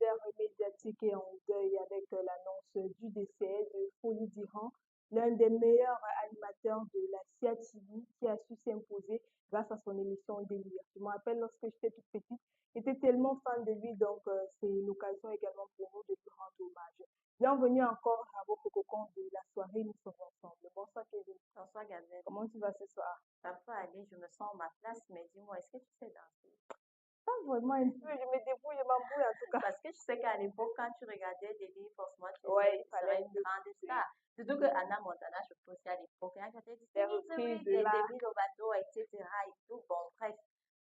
l'univers médiatique est en deuil avec l'annonce du décès de Foli Diran, l'un des meilleurs animateurs de la CATV qui a su s'imposer grâce à son émission Délire. Je me rappelle lorsque j'étais toute petite, j'étais tellement fan de lui, donc c'est l'occasion également pour nous de lui rendre hommage. Bienvenue encore à vos cocons de la soirée, nous sommes ensemble. Bonsoir Kevin, Bonsoir Gazelle. comment tu vas ce soir? Ça peut aller, je me sens à ma place, mais dis-moi, est-ce que tu sais danser? Pas vraiment un peu, je me débrouille, je m'embrouille en tout cas. Parce que je sais qu'à l'époque, quand tu regardais des livres, forcément, tu Ouais, il serais fallait une grande m'écouter. star. Surtout que Anna Montana, je pense aussi à l'époque, hein, quand elle dit Les Singing the reprises Week, de les là. Demi Lovato, etc. et tout. Bon, bref.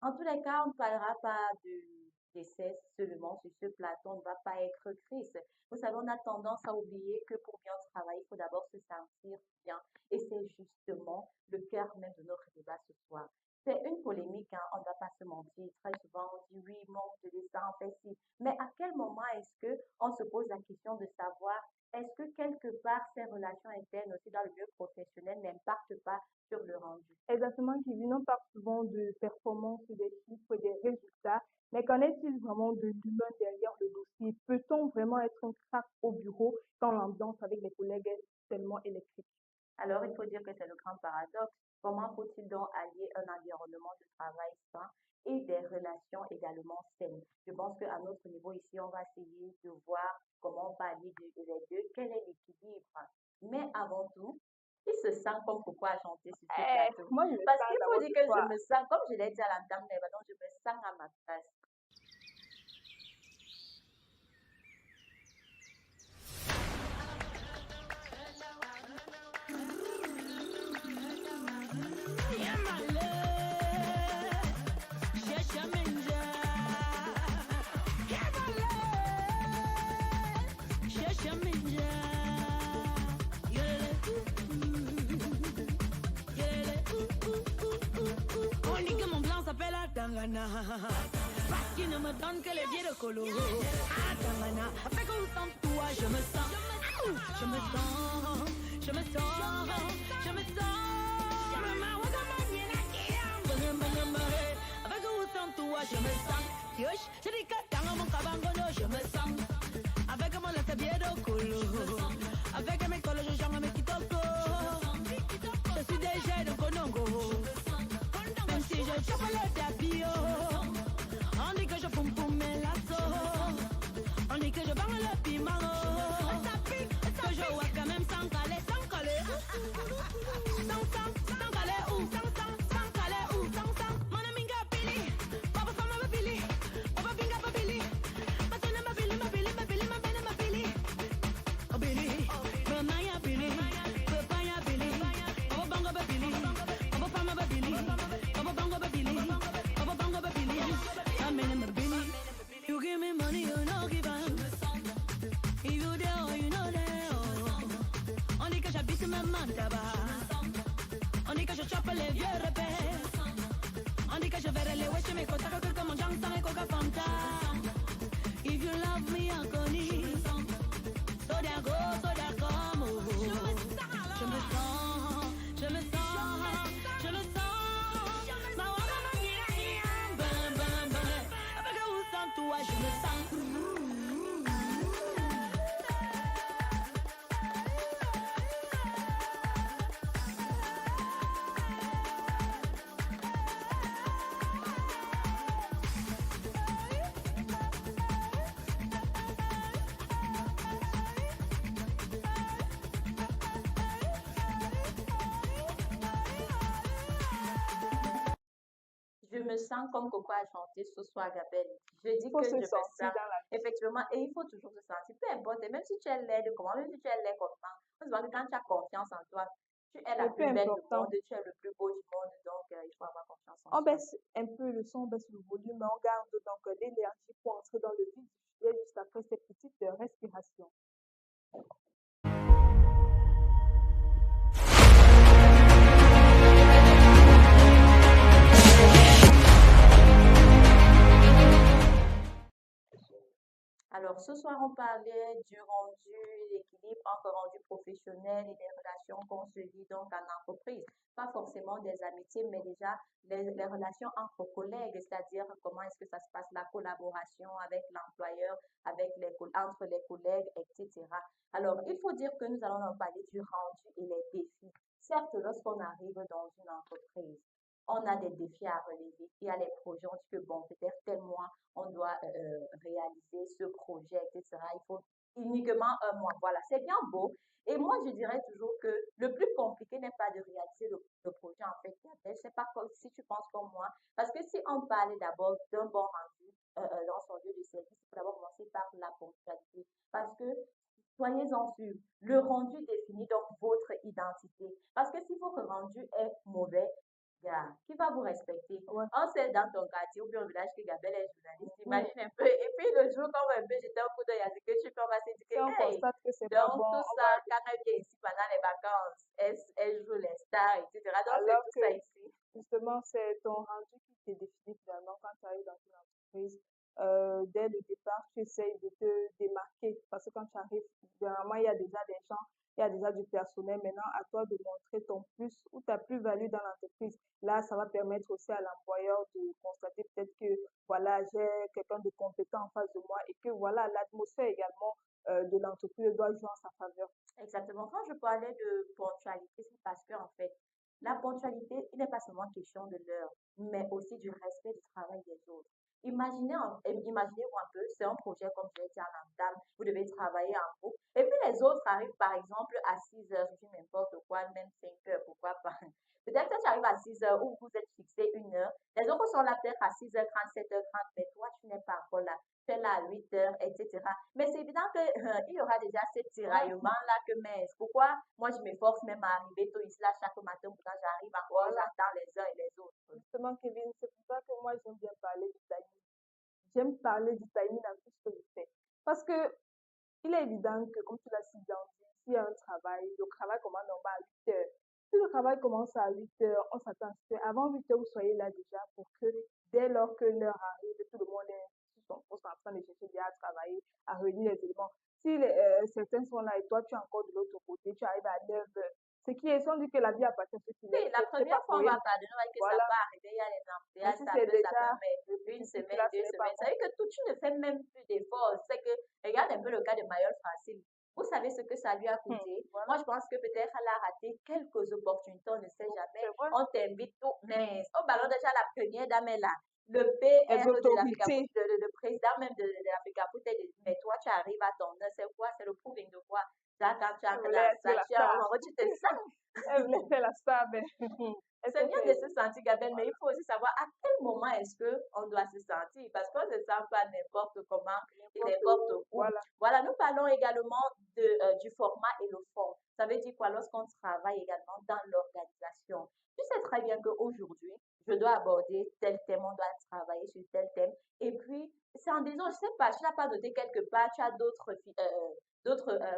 En tous les cas, on ne parlera pas du décès seulement sur ce plateau, on ne va pas être triste. Vous savez, on a tendance à oublier que pour bien travailler, il faut d'abord se sentir bien. Et c'est justement le cœur même de notre débat ce soir. C'est une polémique, hein, on ne va pas se mentir. Très souvent, on dit oui, manque de destin, en fait, si. Mais à quel moment est-ce que on se pose la question de savoir est-ce que quelque part ces relations internes aussi dans le milieu professionnel n'impactent pas sur le rendu? Exactement, Kevin, on parle souvent de performance, des chiffres, des résultats, mais qu'en est-il vraiment de l'humain derrière le dossier? Peut-on vraiment être un crack au bureau quand l'ambiance avec les collègues est tellement électrique? Alors, il faut dire que c'est le grand paradoxe. Comment faut-il donc allier un environnement de travail sain et des relations également saines? Je pense qu'à notre niveau ici, on va essayer de voir comment on peut allier les deux, quel est l'équilibre. Mais avant tout, il se sent comme pourquoi chanter sur ce plateau. Moi, je me Parce sens qu'il faut d'abord dire ce que je soir. me sens, comme je l'ai dit à la dame, donc je me sens à ma place. On dit que mon blanc s'appelle Atangana. Parce qu'il ne me donne que les pieds de colo. Atangana, après qu'on sente toi, je me sens. Je me sens, je me sens, je me sens. Avec qu'on sent toi, je me sens. Yosh, je dis que dans mon cabangono, je me sens. Avec mon laisse pied de colo. Avec mes colos, je chante mes kitoko. Je suis déjà de Konongo. Même si je chope le tapis, on dit que je poum poum mes lasso. On dit que je bang le piment. Que je vois quand même sans caler, sans caler. Sans caler ou sans caler ou sans. Mon ami Gapili, papa fama Bapili, papa binga Babili. Matuna Mabili, Mabili, Mabili, Mabili, Mabili. Oh Billy, mama ya Billy, papa ya Billy, papa bango Babili, papa fama Babili, papa bango Babili, papa bango Babili. Amen and Babili. You give me money, you know give up. If you there or you know there. On dit que j'habite ma main là-bas. On dit que je chope les vieux repères. On dit que je verrai les wesh mes contacts que comme j'en sens et coca fanta. If you love me, I'm gonna. So there go, so there come. Je me sens, je me sens, je me sens. Ma wama ma bam bam bam. Avec où sans toi, je me sens. Je me sens comme Coco a chanté ce soir, Gabelle. Je dis Il faut que se je me sentir sens, dans la... effectivement, et il faut toujours se sentir, peu importe, et même si tu es laide, comment, même si tu es laide comment, on se voit que quand tu as confiance en toi, tu es la Le plus plus belle du important, monde, tu es le plus beau du monde, donc il faut avoir confiance en on soi. baisse un peu le son, on baisse le volume, mais on garde donc l'énergie pour entrer dans le vif du sujet juste après ces petites respirations. Alors, ce soir, on parlait du rendu, l'équilibre entre rendu professionnel et des relations qu'on se vit donc en entreprise. Pas forcément des amitiés, mais déjà les relations entre collègues, c'est-à-dire comment est-ce que ça se passe, la collaboration avec l'employeur, avec entre les collègues, etc. Alors, il faut dire que nous allons en parler du rendu et les défis. Certes, lorsqu'on arrive dans une entreprise, on a des défis à relever. Il y a les projets, on dit que bon, peut-être tel mois, on doit réaliser ce projet, etc. Il faut uniquement un mois. Voilà, c'est bien beau. Et moi, je dirais toujours que le plus compliqué n'est pas de réaliser le projet, en fait. C'est pas comme si tu penses comme moi. Parce que si on parlait d'abord d'un bon rendu dans son lieu de service, il faut d'abord commencer par la ponctualité. Parce que, soyez-en sûrs, le rendu définit donc votre identité. Parce que si votre rendu est mauvais, gars, qui va vous respecter? Ouais. On sait dans ton quartier ou bien au village que Gabelle est journaliste. Oui. Imagine un peu. Et puis le jour quand un peu j'étais au coup d'œil à ce que tu fais, on va se dire Si on que, hey, constate que c'est pas donc bon, tout on ça, va quand elle vient ici pendant les vacances, elle joue les stars, etc. Donc c'est alors tout que ça ici. justement, c'est ton rendu qui te définit finalement quand tu arrives dans une entreprise. Dès le départ, tu essayes de te démarquer parce que quand tu arrives, généralement, il y a déjà des gens, il y a déjà du personnel. Maintenant, à toi de montrer ton plus ou ta plus-value dans l'entreprise. Là, ça va permettre aussi à l'employeur de constater peut-être que voilà, j'ai quelqu'un de compétent en face de moi et que voilà, l'atmosphère également de l'entreprise doit jouer en sa faveur. Exactement. Quand je parlais de ponctualité, c'est parce que, en fait, la ponctualité, il n'est pas seulement question de l'heure, mais aussi du respect du travail des autres. Imaginez-vous un peu, c'est un projet, comme je l'ai dit à l'entame, vous devez travailler en groupe, et puis les autres arrivent, par exemple, à 6 heures, je dis n'importe quoi, même 5 heures, pourquoi pas. Peut-être que tu arrives à 6 heures où vous êtes fixé une heure, les autres sont là peut-être à 6h30, 7h30, mais toi, tu n'es pas encore là. Tu es là à 8 heures, etc. Mais c'est évident que, il y aura déjà ce Ouais, tiraillement-là que, mais pourquoi moi je m'efforce même à arriver tôt ici là chaque matin, pourtant j'arrive encore, voilà. j'attends les uns et les autres. Justement, Kevin, c'est pour ça que moi, j'aime bien parler du timing. J'aime parler du timing dans tout ce que je fais. Parce que il est évident que, comme tu l'as si bien dit, s'il y a un travail, le travail commence normalement à 8 heures. Si le travail commence à 8 heures, on s'attend à ce qu'avant 8 heures, vous soyez là déjà pour que dès lors que l'heure arrive, tout le monde est sur son poste en train de chercher déjà à travailler, à réunir les éléments. Si certains sont là et toi, tu es encore de l'autre côté, tu arrives à 9 heures. Ce qui est, si on dit que la vie appartient à ceux qui Oui, l'aiment, la c'est première pas fois pour on rien. va pardonner, on va dire que ça Voilà. peut arriver, il y a les Mais embouteillages, si c'est ça déjà peut, une répétitif, semaine, là, ce deux n'est pas semaines. Ça bon. veut dire que tout, tu ne fais même plus d'efforts. C'est que, regarde un peu le cas de Mayol Facile. Vous savez ce que ça lui a coûté? Voilà. Moi, je pense que peut-être elle a raté quelques opportunités, on ne sait jamais. C'est vrai. On t'invite tout, mais au ballon déjà la première dame est là. Le Les PR de l'Africa, autorités. le président même de l'Africa, peut-être, mais toi, tu arrives à ton heure, c'est quoi? C'est le proving de quoi? Là, quand tu Elle entres voulait dans être ça, la tu as star. tu te sens. Elle voulait faire la star, mais est-ce C'est que bien de c'est... se sentir Gabelle, mais il faut aussi savoir à quel moment est-ce que on doit se sentir, parce qu'on ne se sent pas n'importe comment et N'importe n'importe où. où. Voilà. Voilà, nous parlons également du format et le fond. Ça veut dire quoi lorsqu'on travaille également dans l'organisation? Tu sais très bien qu'aujourd'hui, je dois aborder tel thème, on doit travailler sur tel thème. Et puis, c'est en disant, je sais pas, tu n'as pas noté quelque part, tu as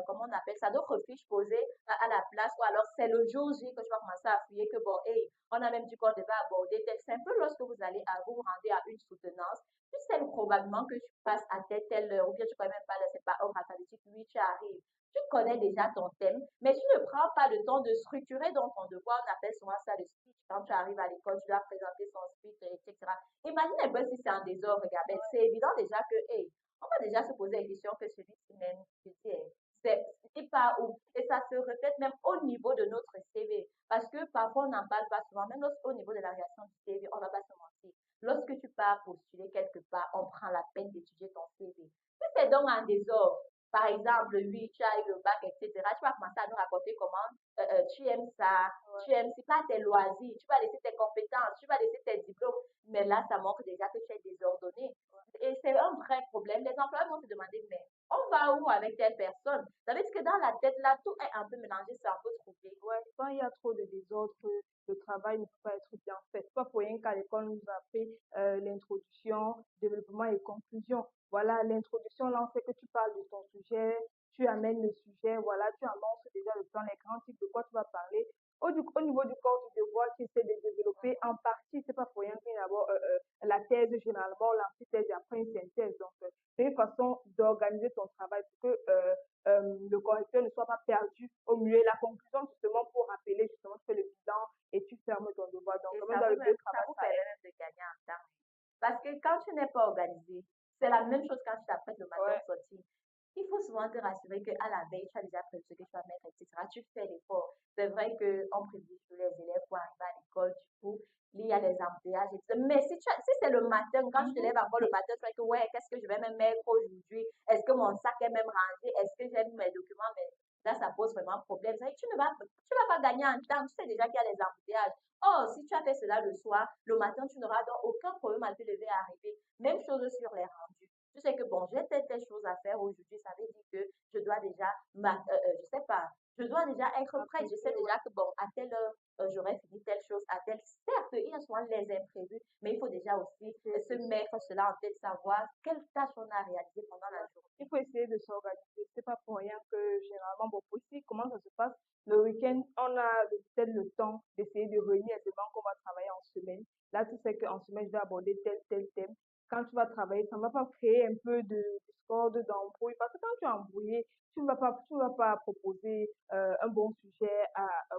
comment on appelle ça, d'autres fiches posées à la place, ou alors c'est le jour J que tu vas commencer à fouiller que bon, hey, on a même dit qu'on devait aborder tel. C'est un peu lorsque vous allez vous rendre à une soutenance, tu sais probablement que tu passes à telle heure, ou bien tu connais même pas, c'est pas ordre alphabétique, oui, tu arrives. Tu connais déjà ton thème, mais tu ne prends pas le temps de structurer dans ton devoir. On appelle souvent ça le speech. Quand tu arrives à l'école, tu dois présenter son speech, etc. Imagine un peu si c'est en désordre, Gabelle. C'est évident déjà que, hey, on va déjà se poser la question que celui-ci même, tu sais, c'est pas où. Et ça se reflète même au niveau de notre CV. Parce que parfois, on n'en parle pas souvent, même au niveau de la réaction du CV, on ne va pas se mentir. Lorsque tu pars postuler quelque part, on prend la peine d'étudier ton CV. Si c'est donc en désordre, par exemple, oui, tu as eu le bac, etc., tu vas commencer à nous raconter comment tu aimes ça, tu aimes, c'est pas tes loisirs, tu vas laisser tes compétences, tu vas laisser tes diplômes. Mais là, ça montre déjà que tu es désordonné. Et c'est un vrai problème. Les employeurs vont se demander, mais on va où avec telle personne? Ça veut dire que dans la tête, là, tout est un peu mélangé, c'est un peu troublé. Ouais, quand il y a trop de désordre, le travail ne peut pas être bien fait. C'est pas pour rien qu'à l'école, on nous a appris l'introduction, développement et conclusion. Voilà, l'introduction, là, on sait que tu parles de ton sujet, tu amènes le sujet, voilà, tu annonces déjà le plan, les grands types de quoi tu vas parler. Au niveau du corps du devoir, tu essaies de développer en partie, c'est pas pour rien qu'il y a d'abord la thèse, généralement, l'antithèse et après une synthèse. Donc, c'est une façon d'organiser ton travail pour que le correcteur ne soit pas perdu au milieu. La conclusion, justement, pour rappeler, justement, tu fais le bilan et tu fermes ton devoir. Donc, Et quand même, dans le lieu de ça travail, vous ça permet aide. même de gagner en temps. Parce que quand tu n'es pas organisé, c'est la même chose quand tu t'apprêtes le matin Ouais, au sortir. Il faut souvent te rassurer qu'à la veille, tu as déjà prévu ce que tu vas mettre, etc. Tu fais l'effort. C'est vrai qu'on privilégie les élèves pour arriver à l'école, du coup, il y a les embouteillages, etc. Mais si c'est le matin, quand tu te lèves encore le matin, tu vas que, ouais, qu'est-ce que je vais même mettre aujourd'hui? Est-ce que mon sac est même rangé? Est-ce que j'ai mis mes documents? Mais là, ça pose vraiment problème. C'est vrai que tu ne vas pas gagner en temps. Tu sais déjà qu'il y a les embouteillages. Oh, si tu as fait cela le soir, le matin, tu n'auras donc aucun problème à te lever et arriver. Même chose sur les rendus. Tu sais que bon, j'ai telle chose à faire aujourd'hui, ça veut dire que je dois déjà, je sais pas, je dois déjà être prête. Je sais déjà que bon, à telle heure, j'aurai fini telle chose, à telle. Certes, il y a souvent les imprévus, mais il faut déjà aussi se mettre cela en tête, savoir quelle tâche on a réalisée pendant la journée. Il faut essayer de s'organiser. C'est pas pour rien que généralement, bon, pour ici, comment ça se passe? Le week-end, on a peut-être le temps d'essayer de réunir les éléments qu'on va travailler en semaine. Là, tu sais qu'en semaine, je vais aborder tel thème. Quand tu vas travailler, ça ne va pas créer un peu de discorde, d'embrouille. Parce que quand tu es embrouillé, tu ne vas pas proposer un bon sujet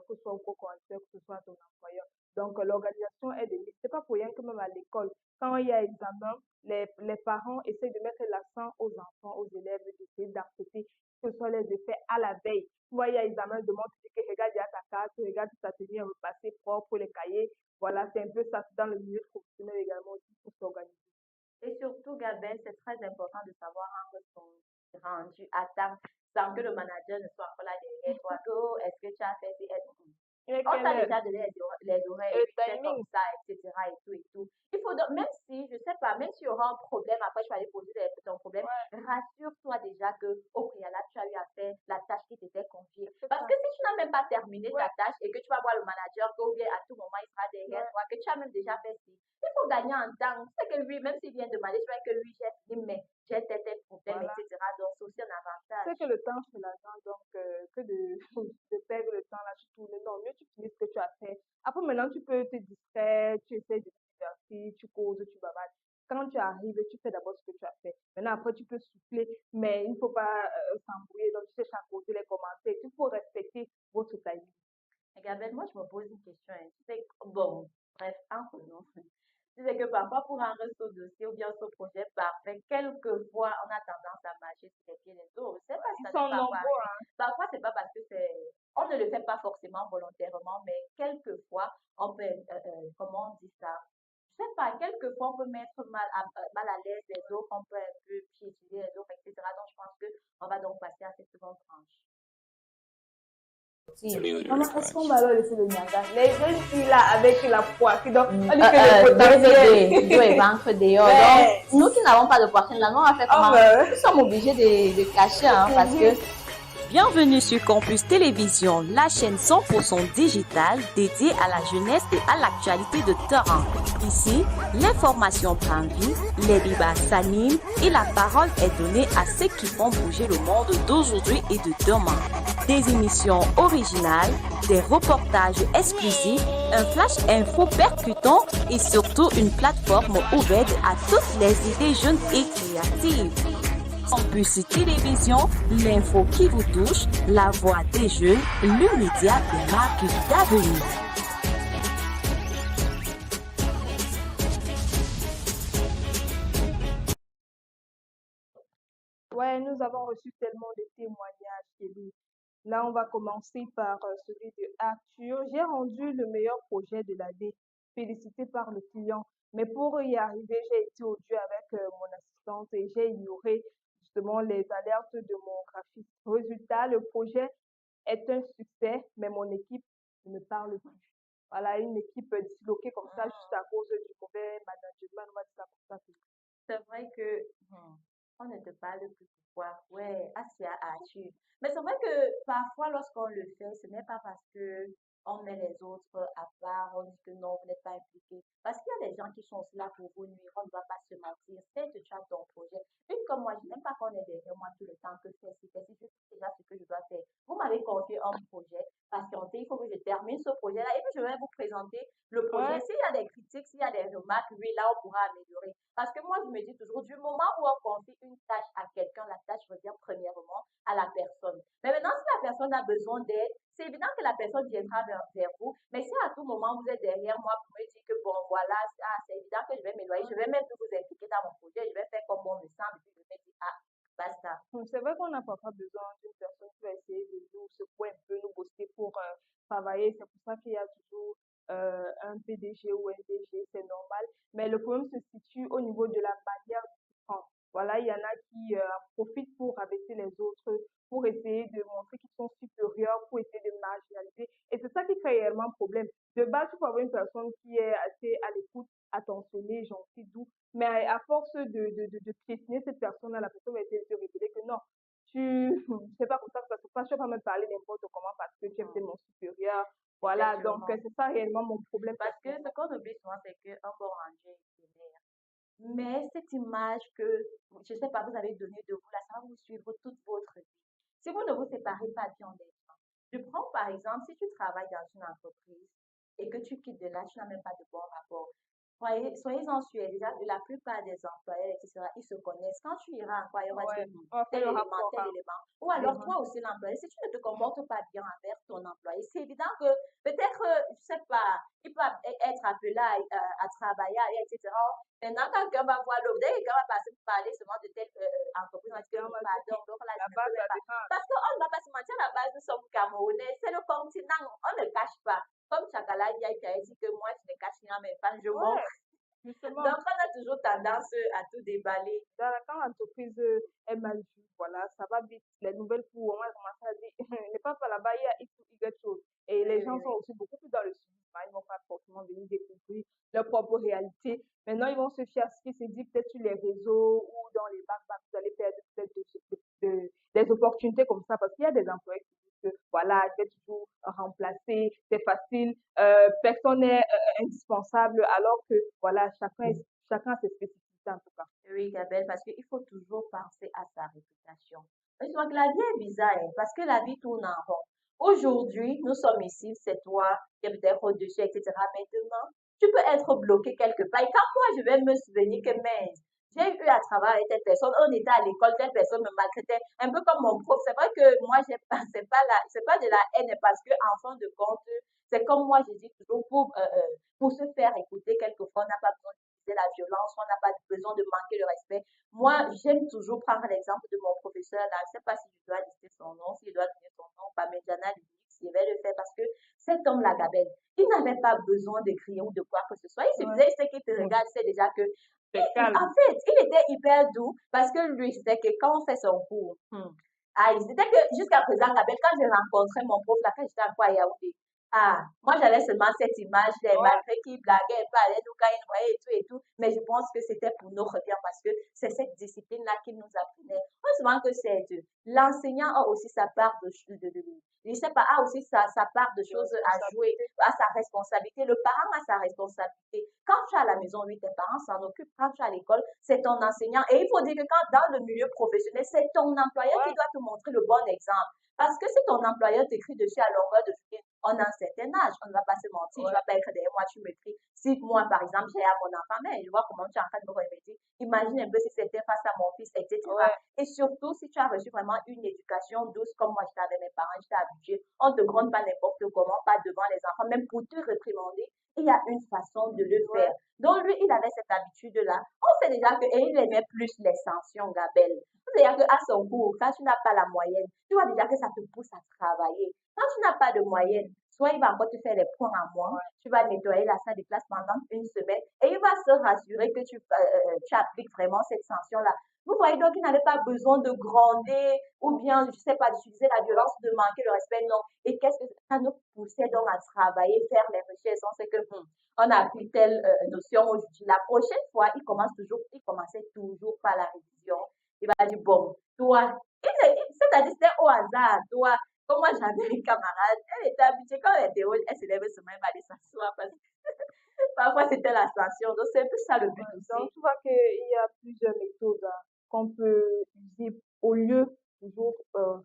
que ce soit au co-correcteur, que ce soit à ton employeur. Donc, l'organisation est de mise. C'est pas pour rien que même à l'école, quand il y a examen, les parents essaient de mettre l'accent aux enfants, aux élèves, d'essayer d'accepter que ce soit les effets à la veille. Tu vois, il y a examen, demande, tu dis que regarde, il y a ta carte, regarde ta tenue repassée propre, les cahiers. Voilà, c'est un peu ça dans le milieu professionnel également aussi pour s'organiser. Et surtout, Gabin, c'est très important de savoir rendre son rendu à temps sans que le manager ne soit encore là derrière toi. Que, oh, est-ce que tu as fait ci? Et On t'a quel déjà donné les horaires et le puis tu fais comme timing, ça, etc. et tout et tout. Il faut donc, même si, je sais pas, même s'il y aura un problème, après je vais aller poser ton problème, ouais, rassure-toi déjà que au préalable, tu as eu à faire la tâche qui t'était confiée. c'est Parce ça. que si tu n'as même pas terminé ta Ouais, tâche et que tu vas voir le manager, que bien à tout moment il sera derrière ouais. toi, que tu as même déjà fait ci, il faut gagner en temps. Tu sais que lui, même s'il vient demander, tu vois que lui, j'ai fini, mais j'ai tel problème, Voilà. etc. Donc, c'est aussi un C'est avantage. que le temps, c'est l'argent, donc que de, de perdre le temps là, tu tournes. Non, mieux tu finis ce que tu as fait. Après, maintenant, tu peux te distraire, tu essaies de te divertir, tu causes, tu bavardes. Quand tu arrives, tu fais d'abord ce que tu as fait. Maintenant, après, tu peux souffler, mais il ne faut pas s'embrouiller. Donc, tu cherches à causer les commentaires. Il faut respecter votre timing. Et Gabriel, moi, je me pose une question. Hein. Tu sais, bon, bref, entre nous. Tu sais que parfois, pour rendre ce dossier ou bien ce projet parfait, quelquefois, on a tendance à marcher sur les pieds des autres. Je sais pas si Ils ça n'est sont pas encore nombreux, arrivé. hein. Parfois, c'est pas parce que on ne le fait pas forcément volontairement, mais quelquefois, on peut, comment on dit ça? Je sais pas, quelquefois, on peut mettre mal à l'aise les autres, on peut un peu piétiner les autres, etc. Donc, je pense que on va donc passer à cette seconde tranche. Maman, est-ce qu'on va alors laisser le Niaga? Les jeunes filles là avec la poitrine, donc on dit que le Désolé, Joe est potentiel. ventre dehors. Mais, Donc, nous qui n'avons pas de poitrine, là, nous, on va faire oh, comment? Nous sommes obligés de cacher, hein, parce que Bienvenue sur Campus Télévision, la chaîne 100% digitale dédiée à la jeunesse et à l'actualité de terrain. Ici, l'information prend vie, les débats s'animent et la parole est donnée à ceux qui font bouger le monde d'aujourd'hui et de demain. Des émissions originales, des reportages exclusifs, un flash info percutant et surtout une plateforme ouverte à toutes les idées jeunes et créatives. Campus Télévision, l'info qui vous touche, la voix des jeunes, le média des marques d'avenir. ouais, nous avons reçu tellement de témoignages, Kelly. Là, on va commencer par celui de Arthur. J'ai rendu le meilleur projet de l'année, félicité par le client. Mais pour y arriver, j'ai été au Dieu avec mon assistante et j'ai ignoré justement les alertes de mon graphiste. Résultat, le projet est un succès, mais mon équipe ne me parle plus. Voilà, une équipe disloquée comme ça juste à cause du mauvais management, on va dire ça comme ça. c'est vrai que on ne te parle plus pourquoi. Ouais, Asia a tu. Mais c'est vrai que parfois, lorsqu'on le fait, ce n'est pas parce que on met les autres à part, on dit que non, vous n'êtes pas impliqués. Parce qu'il y a des gens qui sont aussi là pour vous nuire, on ne va pas se mentir. C'est que tu as ton projet. Une comme moi, je n'aime pas qu'on est derrière moi tout le temps, que fais ci, je sais déjà ce que je dois faire. Vous m'avez confié un projet, patientez, il faut que je termine ce projet-là et puis je vais vous présenter le projet. Ouais, S'il y a des critiques, s'il y a des remarques, oui, là, on pourra améliorer. Parce que moi, je me dis toujours, du moment où on confie une tâche à quelqu'un, la tâche revient premièrement à la personne. Mais maintenant, si la personne a besoin d'aide, c'est évident que la personne viendra vers vous. Mais si à tout moment, vous êtes derrière moi pour me dire que, bon, voilà, c'est évident que je vais m'éloigner, je vais même plus vous impliquer dans mon projet, je vais faire comme bon me semble, et puis je vais dire, ah, basta. C'est vrai qu'on n'a parfois besoin d'une personne qui va essayer de nous secouer un peu, nous booster pour travailler. C'est pour ça qu'il y a toujours un PDG ou un DG, c'est normal. Mais le problème se situe au niveau de la manière de s'y prendre. Voilà, il y en a qui profitent pour rabaisser les autres, pour essayer de montrer qu'ils sont supérieurs, pour essayer de marginaliser. Et c'est ça qui crée réellement un problème. De base, il faut avoir une personne qui est assez à l'écoute, attentionnée, gentille, douce. Mais à force de piétiner cette personne-là, la personne va essayer de se révéler que non, tu, c'est pas comme ça que ça se passe, tu vas pas me parler n'importe comment parce que tu es peut-être Hmm, mon supérieur. Voilà, donc effectivement. c'est ça réellement mon problème Parce que ce personnellement. qu'on oublie souvent, c'est qu'un bon ranger est sévère. Mais cette image que, je ne sais pas, vous avez donnée de vous, là, ça va vous suivre toute votre vie. Si vous ne vous séparez pas bien des gens. Je prends par exemple, si tu travailles dans une entreprise et que tu quittes de là, tu n'as même pas de bon rapport. Soyez-en sûrs, déjà, la plupart des employés, etc., ils se connaissent. Quand tu iras en quoi, on va dire, Ouais, on va faire tel le élément, rapport tel à élément. Ou alors, Véran. toi aussi, l'employé, si tu ne te comportes pas bien envers ton employé, c'est évident que peut-être, je sais pas, il peut être appelé à travailler, etc. Maintenant, quand quelqu'un va voir l'autre, dès que quelqu'un va passer pour parler seulement de telle entreprise, on va dire que Et on non, va dire que pardon, donc là, je la ne peux base même va pas. dépendre. Parce qu'on ne va pas se mentir, à la base, nous sommes Camerounais, c'est le continent, on ne cache pas. Comme Chakala qui a dit que moi, je ne cache rien à mes fans, je montre. Ouais, justement. Donc, on a toujours tendance à tout déballer. Quand l'entreprise est mal vue, voilà, ça va vite. Les nouvelles pour on va commencer à dire, ne pas par là-bas, il y a X ou Y chose. Et Oui, les oui, gens sont oui. aussi beaucoup plus dans le suivi. Ils vont pas forcément venir découvrir leur propre réalité. Maintenant, ils vont se fier à ce qui se dit peut-être sur les réseaux ou dans les bacs, vous allez perdre peut-être des opportunités comme ça parce qu'il y a des employés qui disent que voilà, je vais toujours remplacer, c'est facile, personne n'est indispensable alors que voilà, chacun a ses spécificités en tout cas. Oui, Gabelle, parce qu'il faut toujours penser à sa réputation. Je crois que la vie est bizarre, hein, parce que la vie tourne en rond. Aujourd'hui, nous sommes ici, c'est toi qui es peut-être au-dessus, etc. Mais demain, tu peux être bloqué quelque part. Et quand moi, je vais me souvenir que, mais j'ai eu à travailler avec telle personne, on était à l'école, telle personne me maltraitait, un peu comme mon prof. C'est vrai que moi, j'ai pas, c'est pas de la haine, parce que, en fin de compte, c'est comme moi, je dis toujours, pour se faire écouter, quelquefois, on n'a pas besoin d'utiliser la violence, on n'a pas besoin de manquer le respect. Moi, j'aime toujours prendre l'exemple de mon professeur là. Je ne sais pas si je dois lister son nom, si je dois donner son nom, Parmigiana Linux. Je vais le faire parce que cet homme-là, Gabelle, il n'avait pas besoin de crier ou de quoi que ce soit. Il Ouais. suffisait, il sait qu'il te Mm. regarde, il sait déjà que. C'est En calme. fait, il était hyper doux parce que lui, c'était que quand on fait son cours, ah, c'était que jusqu'à présent, Gabelle, quand j'ai rencontré mon prof là, quand j'étais encore à Yaoundé, ah, moi j'avais seulement cette image, les Ouais, malgré qui blaguaient, parlaient, nous quand ils nous voyaient et tout, mais je pense que c'était pour notre bien parce que c'est cette discipline-là qu'il nous apprenait. Heureusement que c'est Dieu. L'enseignant a aussi sa part je sais pas, a aussi sa part de de choses à jouer, responsabilité. à sa responsabilité. Le parent a sa responsabilité. Quand tu es à la maison, oui, tes parents s'en occupent. Quand tu es à l'école, c'est ton enseignant. Et il faut dire que quand dans le milieu professionnel, c'est ton employeur qui Ouais, doit te montrer le bon exemple. Parce que si ton employeur t'écrit dessus à longueur de journée, on a un certain âge, on ne va pas se mentir, je ne ouais, vais pas être derrière moi, tu m'écris. Si moi, par exemple, j'ai à mon enfant, mais je vois comment tu es en train de me remédier. Imagine un peu si c'était face à mon fils, etc. ouais. Et surtout, si tu as reçu vraiment une éducation douce, comme moi, j'étais avec mes parents, j'étais habituée, on ne te gronde pas n'importe comment, pas devant les enfants, même pour te réprimander, il y a une façon de le Ouais, faire. Donc, lui, il avait cette habitude-là. On sait déjà que, et il aimait plus les sanctions, Gabelle. C'est-à-dire qu'à son cours, quand tu n'as pas la moyenne, tu vois déjà que ça te pousse à travailler. Quand tu n'as pas de moyenne, soit il va encore te faire les points en moins, ouais. tu vas nettoyer la salle de classe pendant une semaine et il va se rassurer que tu appliques vraiment cette sanction-là. Vous voyez donc qu'il n'avait pas besoin de gronder ou bien, je ne sais pas, d'utiliser la violence, de manquer le respect, non. Et qu'est-ce que ça nous poussait donc à travailler, faire les recherches? On sait que on a appris telle notion aujourd'hui. La prochaine fois, il commençait toujours par la révision. Il va dire, bon, toi, c'est-à-dire c'était au hasard, toi, comme moi j'avais une camarade, elle était habituée quand elle était haute, elle se lève seulement, elle va aller s'asseoir parce que parfois c'était la station. Donc c'est un peu ça le but Ouais. Donc, aussi. tu vois qu'il y a plusieurs méthodes qu'on peut utiliser au lieu toujours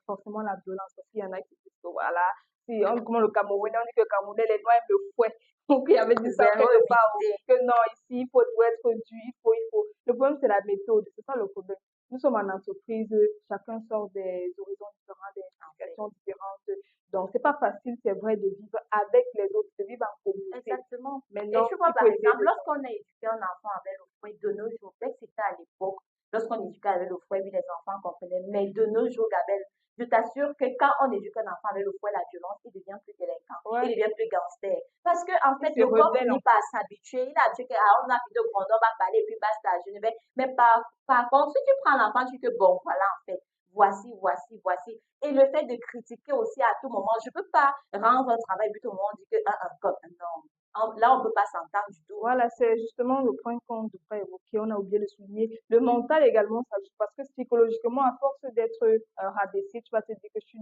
forcément la violence. Parce qu'il y en a qui disent que voilà, si on, comme le Camerounais, on dit que le Camerounais, les Noirs aiment le fouet. Donc, il y avait dit ça Zéro quelque part humilité. aussi, que non, ici, il faut tout être dû, il faut. Le problème, c'est la méthode. C'est ça le problème. Nous sommes en entreprise, chacun sort des horizons différents, des En fait. éducations différentes. Donc, c'est pas facile, c'est vrai, de vivre avec les autres, de vivre en communauté. Exactement. Et Maintenant, tu vois, il faut par essayer exemple, de lorsqu'on a éduqué un enfant avec le fruit de nos jours, peut-être c'était à l'époque, lorsqu'on éduquait avec le fouet, oui, les enfants comprenaient. Mais de nos jours, Gabelle, je t'assure que quand on éduque un enfant avec le fouet, la violence, il devient plus délinquant, Ouais, il devient plus gangster. Parce que, en il fait, se le corps rebelle finit en par s'habituer. Il a habitué que, ah, on a plus de grandeur, on va parler, puis basta, je ne vais. Mais par contre, si tu prends l'enfant, tu dis que, bon, voilà, en fait, voici, voici, voici. Et le fait de critiquer aussi à tout moment, je ne peux pas rendre un travail, but tout le monde dit que, comme, non. Là, on ne peut pas s'entendre du tout. Voilà, c'est justement le point qu'on devrait évoquer. On a oublié de souligner. Le mental également, ça joue parce que psychologiquement, à force d'être rabaissé, tu vas te dire que tu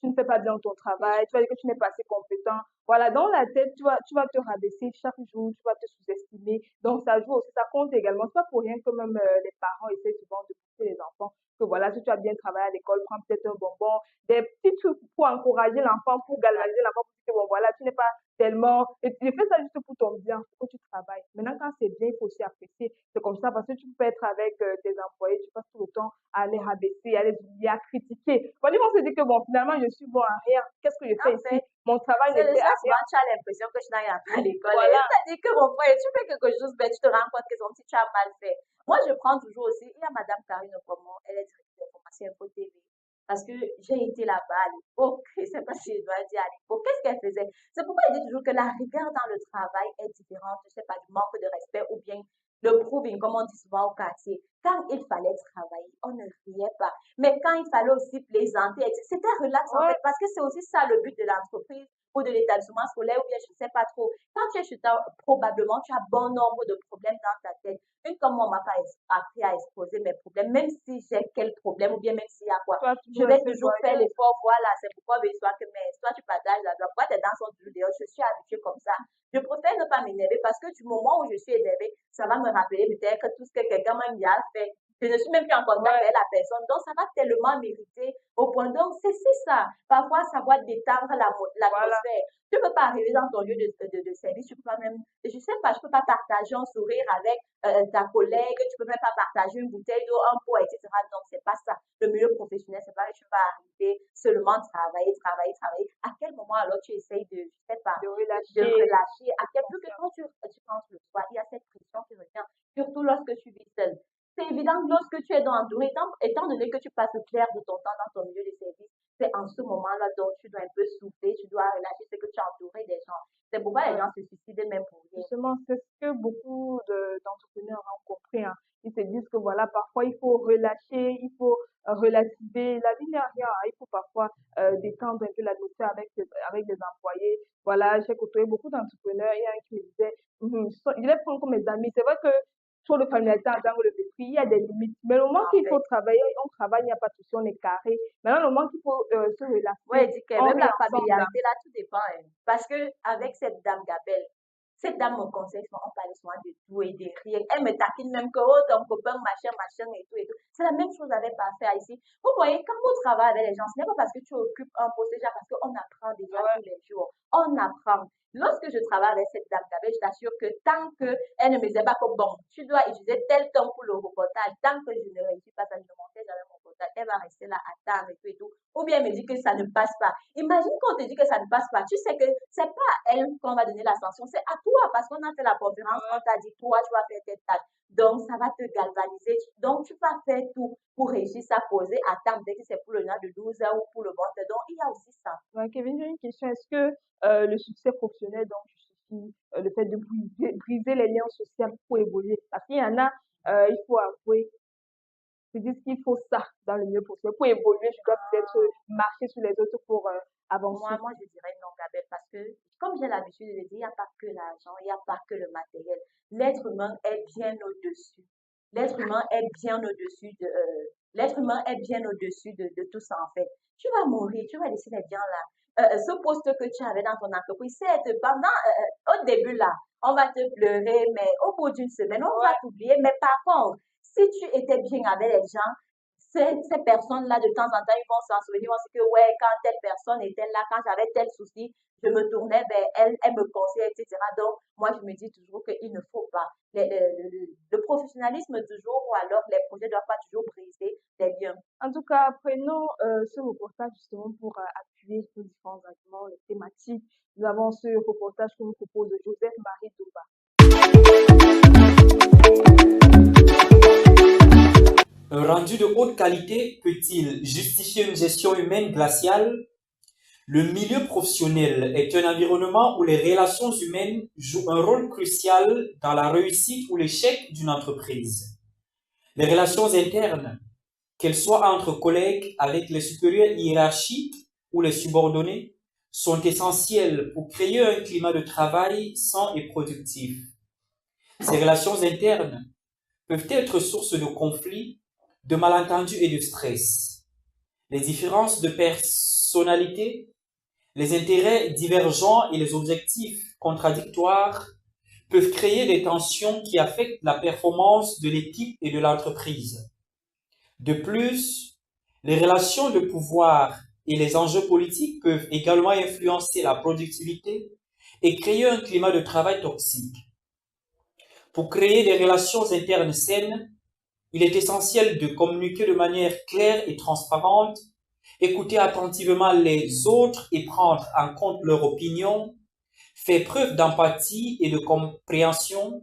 ne fais pas bien ton travail, tu vas dire que tu n'es pas assez compétent. Voilà, dans la tête, tu vas te rabaisser chaque jour, tu vas te sous-estimer. Donc, ça joue aussi, ça compte également. C'est pas pour rien que même les parents essaient souvent de pousser les enfants que voilà, si tu as bien travaillé à l'école, prends peut-être un bonbon, des petits trucs pour encourager l'enfant, pour galvaniser l'enfant, pour dire que bon, voilà, tu n'es pas tellement. Et tu fais ça juste pour ton bien, pour que tu travailles. Maintenant, quand c'est bien, il faut aussi apprécier. C'est comme ça parce que tu peux être avec tes employés, tu passes tout le temps à les rabaisser, à les humilier, à critiquer. Quand ils vont se dire que bon, finalement, je suis bon à rien. Qu'est-ce que je fais En ici? fait, Mon travail ne c'est le fait à seul rien. souvent, tu as l'impression que tu n'as rien fait à l'école. Et Voilà. c'est-à-dire que mon frère, tu fais quelque chose, ben, tu te rends compte que son petit, tu as mal fait. Moi, je prends toujours aussi, il y a Madame Karine Okomo, elle est directrice d'information Info TV. Parce que j'ai été là-bas à l'époque, je ne sais pas si je dois dire à l'époque, qu'est-ce qu'elle faisait? C'est pourquoi elle dit toujours que la rigueur dans le travail est différente, je ne sais pas, du manque de respect ou bien le proving, comme on dit souvent au quartier. Quand il fallait travailler, on ne riait pas. Mais quand il fallait aussi plaisanter, c'était relax en Ouais, fait, parce que c'est aussi ça le but de l'entreprise ou de l'établissement scolaire, ou bien je ne sais pas trop. Quand tu es chez toi, probablement tu as bon nombre de problèmes dans ta tête. Une comme moi, on m'a pas appris à exposer mes problèmes, même si j'ai quel problème, ou bien même s'il y a quoi. tu vas Je toujours vais rester toujours faire joyeux. l'effort, voilà, c'est pourquoi ben, soit que mais, soit tu partages la joie, pourquoi tes dents sont toujours dehors, je suis habituée comme ça. Je préfère ne pas m'énerver parce que du moment où je suis énervée, ça va me rappeler peut-être tout ce que quelqu'un m'a bien fait. Je ne suis même plus en contact Ouais, avec la personne, donc ça va tellement m'irriter au point. Donc, c'est ça. Parfois, ça va détendre voilà. l'atmosphère. Tu ne peux pas arriver dans ton lieu de service, tu peux pas même, je sais pas, je peux pas partager un sourire avec ta collègue, tu peux même pas partager une bouteille d'eau, un pot, etc. Donc, c'est pas ça. Le milieu professionnel, c'est pas que tu vas arriver seulement travailler, travailler, travailler. À quel moment alors tu essayes de, je sais pas, De de relâcher, relâcher? À de quel point que confiance. quand tu penses le soir, il y a cette pression qui revient, surtout lorsque tu vis seul. C'est évident que lorsque tu es dans entouré, étant donné que tu passes le clair de ton temps dans ton milieu de service, c'est en ce moment-là dont tu dois un peu souffler, tu dois relâcher, c'est que tu es entouré des gens. C'est pourquoi les Ouais. gens se suicident même pour rien. Justement, c'est ce que beaucoup d'entrepreneurs ont compris, hein. Ils se disent que voilà, parfois il faut relâcher, il faut relativiser. La vie n'est rien, hein. Il faut parfois détendre un peu l'atmosphère avec les employés. Voilà, j'ai côtoyé beaucoup d'entrepreneurs. Il y a un qui me disait, je les prends comme mes amis. C'est vrai que sur le familialité en tant que le mépris, il y a des limites. Mais le moment En qu'il faut fait, travailler, on travaille, il n'y a pas de souci, on est carré. Maintenant, le moment qu'il faut se ouais, relaxer, dit que on même rit la ensemble, hein. familiarité, là, tout dépend. Hein. Parce que avec cette dame Gabelle, cette dame me conseille souvent, on parle souvent de tout et de rien. Elle me taquine même que, oh, ton copain, machin, machin et tout et tout. C'est la même chose avec Parfait ici. Vous voyez, quand vous travaillez avec les gens, ce n'est pas parce que tu occupes un poste, déjà parce qu'on apprend déjà tous Ouais, les jours. On apprend. Lorsque je travaille avec cette dame Gabelle, je t'assure que tant qu'elle ne me disait pas que, bon, tu dois utiliser tel temps pour le reportage, tant que je ne réussis pas, ça ne montait jamais mon reportage, elle va rester là à attendre et tout et tout. Ou bien elle me dit que ça ne passe pas. Imagine qu'on te dit que ça ne passe pas. Tu sais que c'est pas à elle qu'on va donner la sanction, c'est à toi parce qu'on a fait la conférence, on t'a dit, toi, tu vas faire cette tâche. Donc, ça va te galvaniser. Donc, tu vas faire tout pour réussir à poser à temps, dès que c'est pour le nom de 12 heures ou pour le ventre. Donc, il y a aussi ça. ouais, Kevin, j'ai une question. Est-ce que le succès professionnel donc justifie le fait de briser les liens sociaux pour évoluer? Parce qu'il y en a, il faut avouer, ils disent qu'il faut ça dans le milieu professionnel. Pour évoluer, je dois peut-être marcher sur les autres pour avancer. Moi, je dirais non, Gabelle, parce que, comme j'ai l'habitude de le dire, il n'y a pas que l'argent, il n'y a pas que le matériel. L'être humain est bien au-dessus. L'être humain est bien au-dessus l'être humain est bien au-dessus de tout ça, en fait. Tu vas mourir, tu vas laisser les gens là. Ce poste que tu avais dans ton entreprise, c'est pendant, au début là, on va te pleurer, mais au bout d'une semaine, on va Ouais, t'oublier. Mais par contre, si tu étais bien avec les gens, ces personnes-là, de temps en temps, ils vont s'en souvenir, ils vont se dire que, ouais, quand telle personne était là, quand j'avais tel souci, je me tournais vers elle, elle me conseillait, etc. Donc, moi, je me dis toujours qu'il ne faut pas. Le professionnalisme toujours, ou alors les projets ne doivent pas toujours briser les liens. en tout cas, prenons ce reportage justement pour appuyer nos différents arguments, les thématiques. Nous avons ce reportage que nous propose Joseph-Marie Douba. Un rendu de haute qualité peut-il justifier une gestion humaine glaciale? Le milieu professionnel est un environnement où les relations humaines jouent un rôle crucial dans la réussite ou l'échec d'une entreprise. Les relations internes, qu'elles soient entre collègues, avec les supérieurs hiérarchiques ou les subordonnés, sont essentielles pour créer un climat de travail sain et productif. Ces relations internes peuvent être source de conflits, de malentendus et de stress. Les différences de personnalité, les intérêts divergents et les objectifs contradictoires peuvent créer des tensions qui affectent la performance de l'équipe et de l'entreprise. De plus, les relations de pouvoir et les enjeux politiques peuvent également influencer la productivité et créer un climat de travail toxique. Pour créer des relations internes saines, il est essentiel de communiquer de manière claire et transparente, écouter attentivement les autres et prendre en compte leurs opinions, faire preuve d'empathie et de compréhension,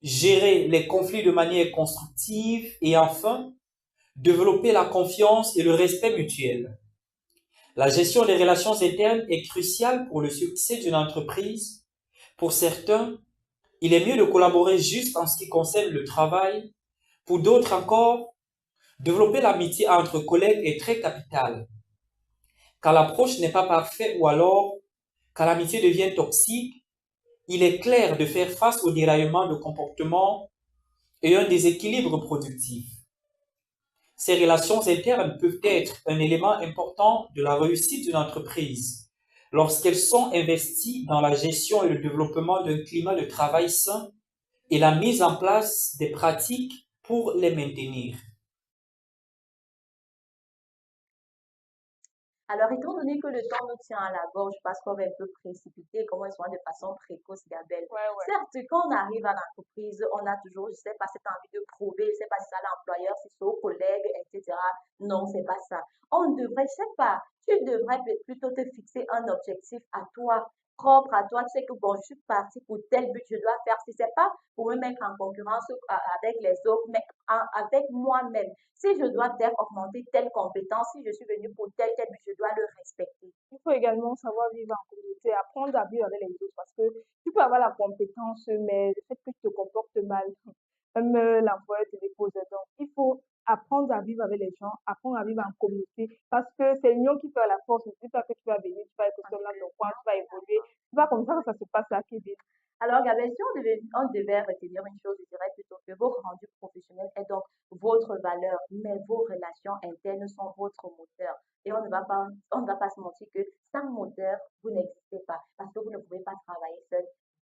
gérer les conflits de manière constructive et enfin, développer la confiance et le respect mutuel. La gestion des relations internes est cruciale pour le succès d'une entreprise. Pour certains, il est mieux de collaborer juste en ce qui concerne le travail. Pour d'autres encore, développer l'amitié entre collègues est très capital. Quand l'approche n'est pas parfaite ou alors quand l'amitié devient toxique, il est clair de faire face au déraillement de comportement et un déséquilibre productif. Ces relations internes peuvent être un élément important de la réussite d'une entreprise lorsqu'elles sont investies dans la gestion et le développement d'un climat de travail sain et la mise en place des pratiques pour les maintenir. Alors, étant donné que le temps nous tient à la gorge parce qu'on va un peu précipiter, commençons de façon précoce, Gabelle. Ouais. Certes, quand on arrive à l'entreprise, on a toujours, je sais pas, cette envie de prouver, je sais pas si c'est à l'employeur, si c'est aux collègues, etc. Non, c'est pas ça. On devrait, je sais pas, tu devrais plutôt te fixer un objectif à toi, propre à toi. Tu sais que bon, je suis partie pour tel but, je dois faire. Si c'est pas pour me mettre en concurrence avec les autres, mais avec moi-même. Si je dois faire augmenter telle compétence, si je suis venue pour tel but, je dois le respecter. Il faut également savoir vivre en communauté, apprendre à vivre avec les autres parce que tu peux avoir la compétence, mais le fait que tu te comportes mal, même l'employeur te dépose. Donc, il faut apprendre à vivre avec les gens, apprendre à vivre en communauté parce que c'est l'union qui fait la force. Ne dis pas que tu vas venir, tu vas être seul dans ton coin, tu vas évoluer. C'est pas comme ça que ça se passe à Québec. Alors, Gabriel, si on devait retenir une chose, je dirais plutôt que vos rendus professionnels est donc votre valeur, mais vos relations internes sont votre moteur. Et on ne va pas se mentir que sans moteur, vous n'existez pas, parce que vous ne pouvez pas travailler seul.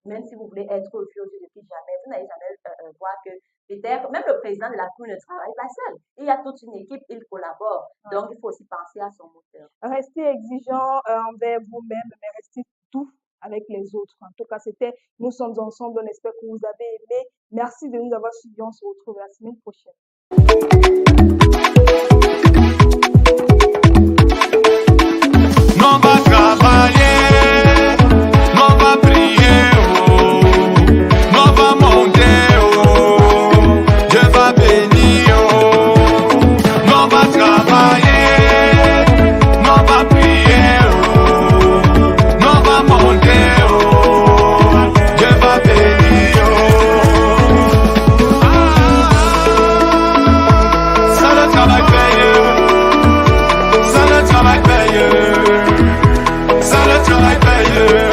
Même si vous voulez être vu au depuis jamais, vous n'allez jamais voir que peut-être même le président de la Cour ne travaille pas seul. Il y a toute une équipe, il collabore. Donc, il faut aussi penser à son moteur. Restez exigeant envers vous-même, mais restez doux avec les autres. En tout cas, c'était Nous sommes ensemble. On espère que vous avez aimé. Merci de nous avoir suivis. On se retrouve la semaine prochaine. Non va travailler, non va prier, oh, non va monter, oh, Dieu va bénir, oh, non va travailler, non va prier, oh, non va monter, oh, Dieu va bénir, oh. Ça le travail paye, ça le travail paye. Ça le travail paye.